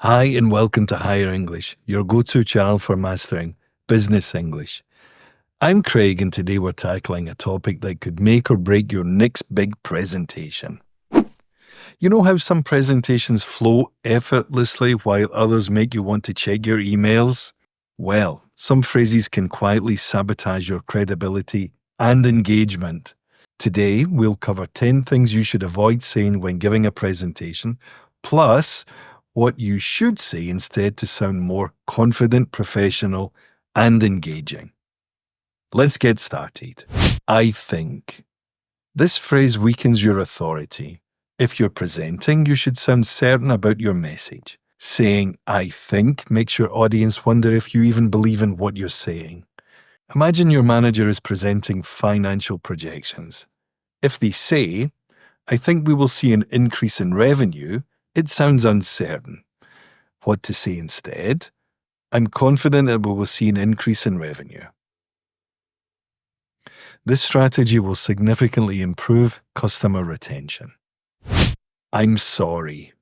Hi, and welcome to Higher English, your go-to channel for mastering business English. I'm Craig, and today we're tackling a topic that could make or break your next big presentation. You know how some presentations flow effortlessly while others make you want to check your emails? Well, some phrases can quietly sabotage your credibility and engagement. Today, we'll cover 10 things you should avoid saying when giving a presentation, plus what you should say instead to sound more confident, professional, and engaging. Let's get started. I think. This phrase weakens your authority. If you're presenting, you should sound certain about your message. Saying, I think, makes your audience wonder if you even believe in what you're saying. Imagine your manager is presenting financial projections. If they say, I think we will see an increase in revenue, it sounds uncertain. What to say instead? I'm confident that we will see an increase in revenue. This strategy will significantly improve customer retention. I'm sorry.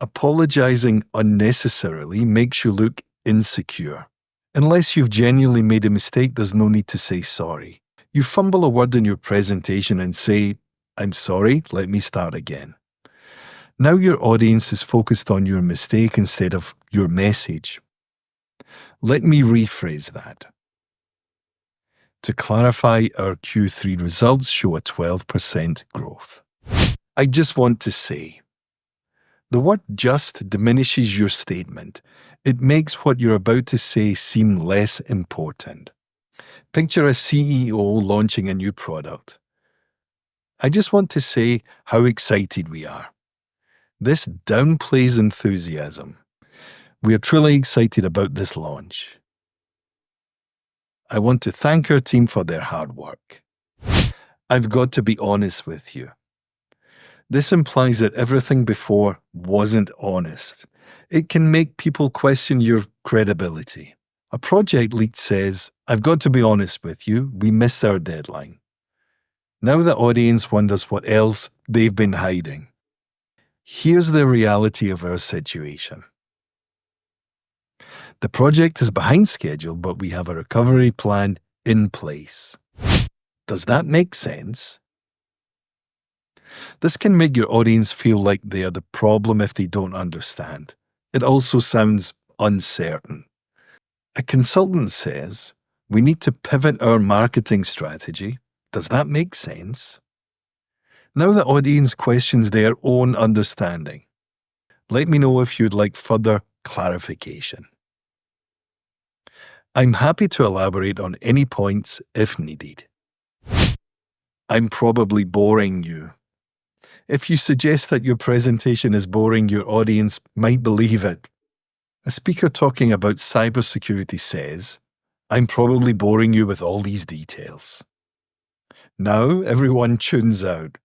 Apologizing unnecessarily makes you look insecure. Unless you've genuinely made a mistake, there's no need to say sorry. You fumble a word in your presentation and say, I'm sorry, let me start again. Now your audience is focused on your mistake instead of your message. Let me rephrase that. To clarify, our Q3 results show a 12% growth. I just want to say, the word just diminishes your statement. It makes what you're about to say seem less important. Picture a CEO launching a new product. I just want to say how excited we are. This downplays enthusiasm. We are truly excited about this launch. I want to thank our team for their hard work. I've got to be honest with you. This implies that everything before wasn't honest. It can make people question your credibility. A project lead says, I've got to be honest with you, we missed our deadline. Now the audience wonders what else they've been hiding. Here's the reality of our situation. The project is behind schedule, but we have a recovery plan in place. Does that make sense? This can make your audience feel like they are the problem if they don't understand. It also sounds uncertain. A consultant says, we need to pivot our marketing strategy. Does that make sense? Now the audience questions their own understanding. Let me know if you'd like further clarification. I'm happy to elaborate on any points if needed. I'm probably boring you. If you suggest that your presentation is boring, your audience might believe it. A speaker talking about cybersecurity says, I'm probably boring you with all these details. Now everyone tunes out.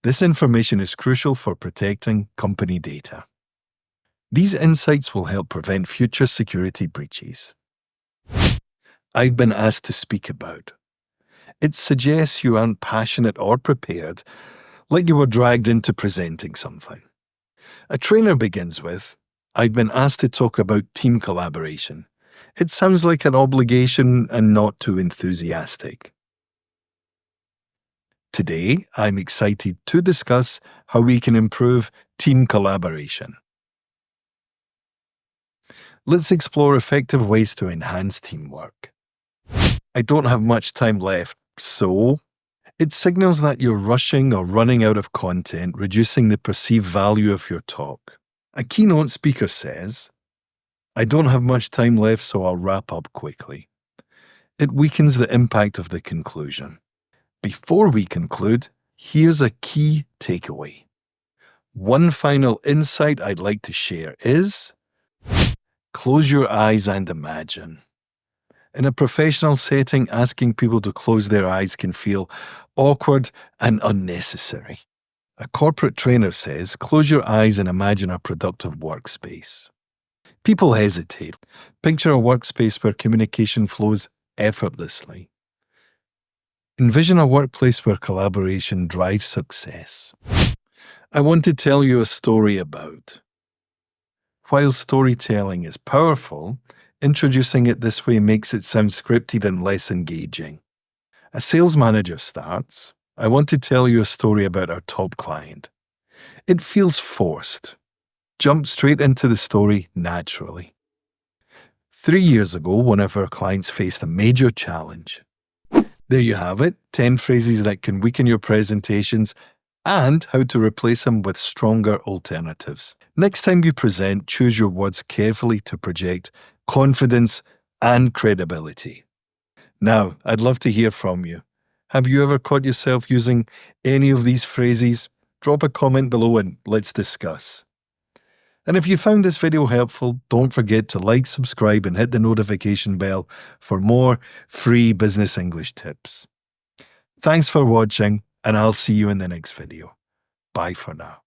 This information is crucial for protecting company data. These insights will help prevent future security breaches. I've been asked to speak about. It suggests you aren't passionate or prepared, like you were dragged into presenting something. A trainer begins with, I've been asked to talk about team collaboration. It sounds like an obligation and not too enthusiastic. Today, I'm excited to discuss how we can improve team collaboration. Let's explore effective ways to enhance teamwork. I don't have much time left, so it signals that you're rushing or running out of content, reducing the perceived value of your talk. A keynote speaker says, I don't have much time left, so I'll wrap up quickly. It weakens the impact of the conclusion. Before we conclude, here's a key takeaway. One final insight I'd like to share is, close your eyes and imagine. In a professional setting, asking people to close their eyes can feel awkward and unnecessary. A corporate trainer says, close your eyes and imagine a productive workspace. People hesitate. Picture a workspace where communication flows effortlessly. Envision a workplace where collaboration drives success. I want to tell you a story about. While storytelling is powerful, introducing it this way makes it sound scripted and less engaging. A sales manager starts, "I want to tell you a story about our top client." It feels forced. Jump straight into the story naturally. 3 years ago, one of our clients faced a major challenge. There you have it, 10 phrases that can weaken your presentations and how to replace them with stronger alternatives. Next time you present, choose your words carefully to project confidence and credibility. Now, I'd love to hear from you. Have you ever caught yourself using any of these phrases? Drop a comment below and let's discuss. And if you found this video helpful, don't forget to like, subscribe, and hit the notification bell for more free business English tips. Thanks for watching, and I'll see you in the next video. Bye for now.